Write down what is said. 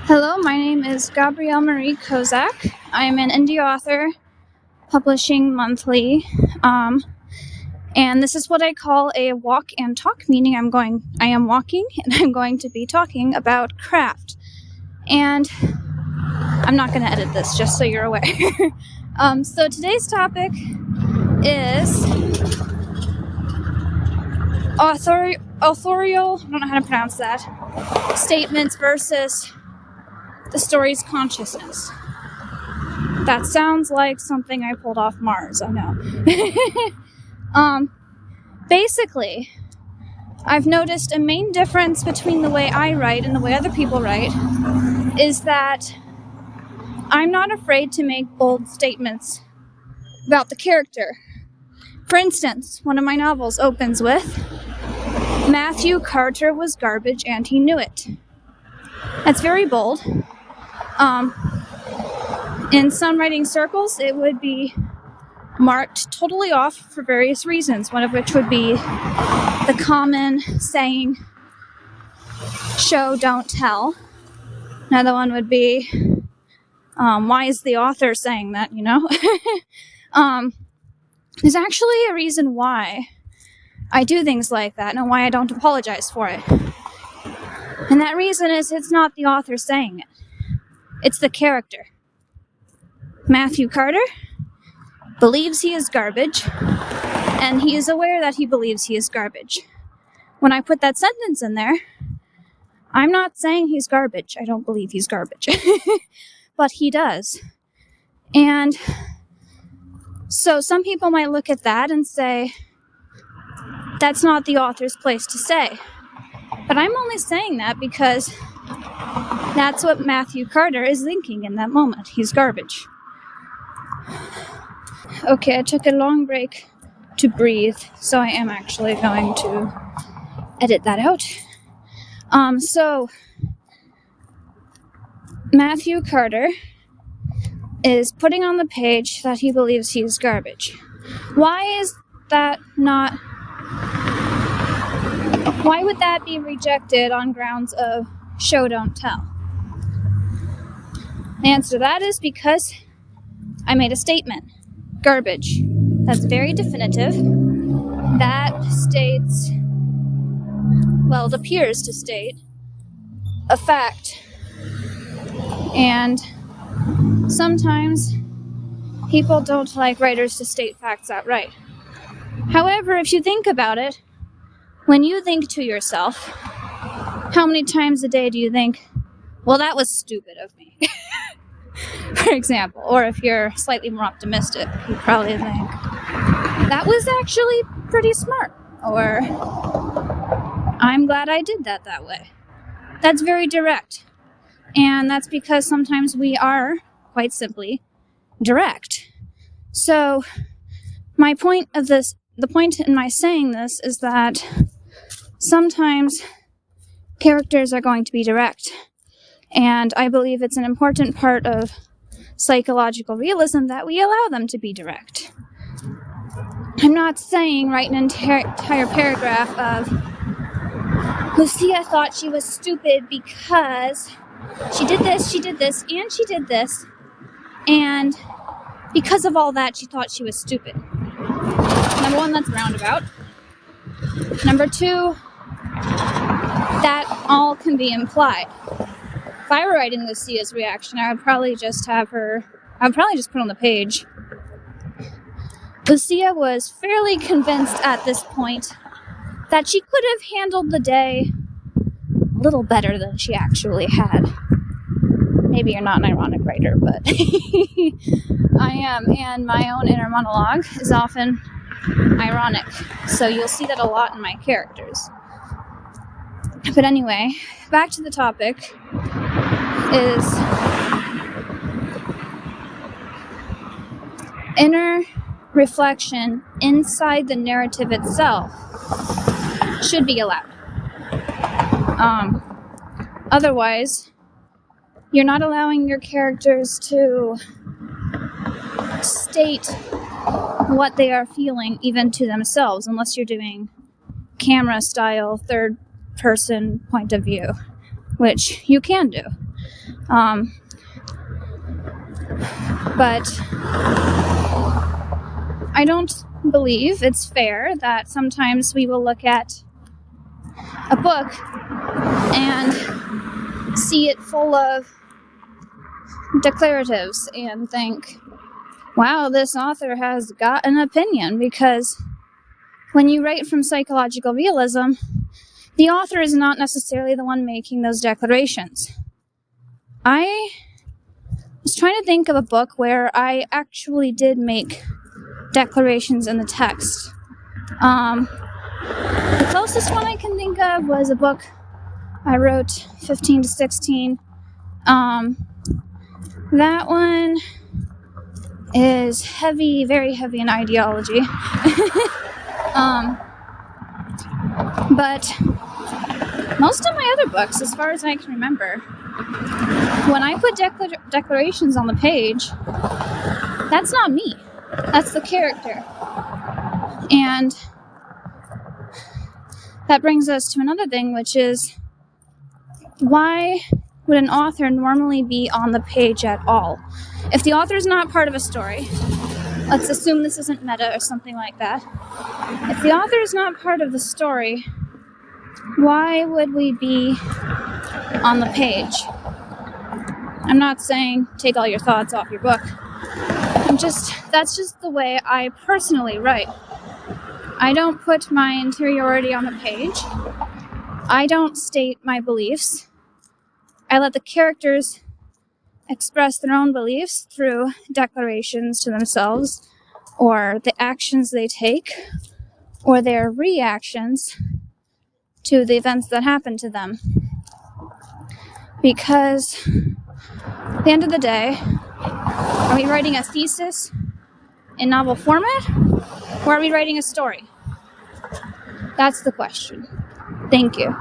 Hello, my name is Gabrielle Marie Kozak. I'm an indie author publishing monthly, and this is what I call a walk and talk, meaning I am walking and I'm going to be talking about craft. And I'm not going to edit this, just so you're aware. So today's topic is authorial, I don't know how to pronounce that, statements versus the story's consciousness. That sounds like something I pulled off Mars, I know. Basically, I've noticed a main difference between the way I write and the way other people write is that I'm not afraid to make bold statements about the character. For instance, one of my novels opens with, Matthew Carter was garbage and he knew it. That's very bold. In some writing circles, it would be marked totally off for various reasons, one of which would be the common saying, show, don't tell. Another one would be, why is the author saying that, There's actually a reason why I do things like that and why I don't apologize for it. And that reason is it's not the author saying it. It's the character. Matthew Carter believes he is garbage, and he is aware that he believes he is garbage. When I put that sentence in there, I'm not saying he's garbage. I don't believe he's garbage. But he does. And so some people might look at that and say, that's not the author's place to say. But I'm only saying that because that's what Matthew Carter is thinking in that moment. He's garbage. Okay, I took a long break to breathe, so I am actually going to edit that out. So Matthew Carter is putting on the page that he believes he is garbage. Why would that be rejected on grounds of show, don't tell? The answer to that is because I made a statement. Garbage. That's very definitive. That states, well, it appears to state a fact. And sometimes people don't like writers to state facts outright. However, if you think about it, when you think to yourself, how many times a day do you think, well, that was stupid of me? For example, or if you're slightly more optimistic, you probably think, that was actually pretty smart, or I'm glad I did that way. That's very direct. And that's because sometimes we are, quite simply, direct. So, the point in my saying this is that sometimes characters are going to be direct. And I believe it's an important part of psychological realism that we allow them to be direct. I'm not saying write an entire paragraph of, Lucia thought she was stupid because she did this, and she did this, and because of all that, she thought she was stupid. Number one, that's roundabout. Number two, that all can be implied. If I were writing Lucia's reaction, I would probably just put on the page, Lucia was fairly convinced at this point that she could have handled the day a little better than she actually had. Maybe you're not an ironic writer, but I am, and my own inner monologue is often ironic, so you'll see that a lot in my characters. But anyway, back to the topic is inner reflection inside the narrative itself should be allowed. Otherwise, you're not allowing your characters to state what they are feeling even to themselves, unless you're doing camera style third person point of view. which you can do. But I don't believe it's fair that sometimes we will look at a book and see it full of declaratives and think, wow, this author has got an opinion, because when you write from psychological realism, the author is not necessarily the one making those declarations. I was trying to think of a book where I actually did make declarations in the text. The closest one I can think of was a book I wrote 15 to 16. That one is heavy, very heavy in ideology. But most of my other books, as far as I can remember, when I put declarations on the page, that's not me. That's the character. And that brings us to another thing, which is, why would an author normally be on the page at all? If the author is not part of a story, let's assume this isn't meta or something like that. If the author is not part of the story, why would we be on the page? I'm not saying take all your thoughts off your book. That's just the way I personally write. I don't put my interiority on the page. I don't state my beliefs. I let the characters express their own beliefs through declarations to themselves, or the actions they take, or their reactions to the events that happen to them. Because at the end of the day, are we writing a thesis in novel format, or are we writing a story? That's the question. Thank you.